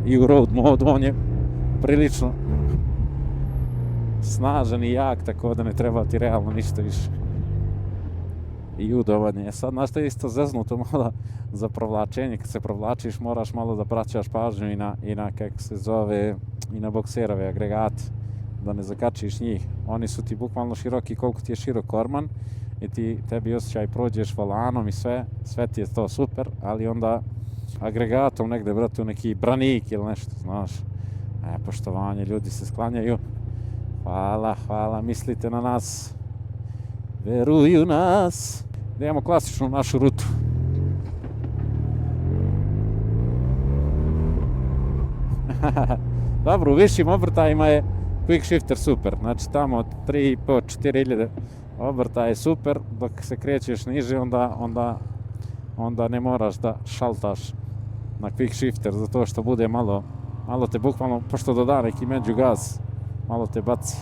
i u road modu, on je prilično snažan i jak, tako da ne treba ti realno ništa više. I udoban je. Sad, znaš što je isto zeznuto malo za provlačenje, kad se provlačiš moraš malo da praćaš pažnju i na kako se zove, i na bokserove agregate, da ne zakačiš njih. Oni su ti bukvalno široki koliko ti je širok korman i tebi osjećaj prođeš volanom i sve ti je to super, ali onda agregatom negde, brate, u neki branik ili nešto, znaš. Poštovanje, ljudi se sklanjaju. Hvala, mislite na nas. Veruju nas. Da imamo klasičnu našu rutu. Dobro, u višim obrtajima je quick shifter super. Znači tamo od 3.500-4.000 obrtaja je super, dok se krećeš niže onda ne moraš da šaltaš na quick shifter, zato što bude malo te bukvalno, pošto doda neki među gaz, malo te baci.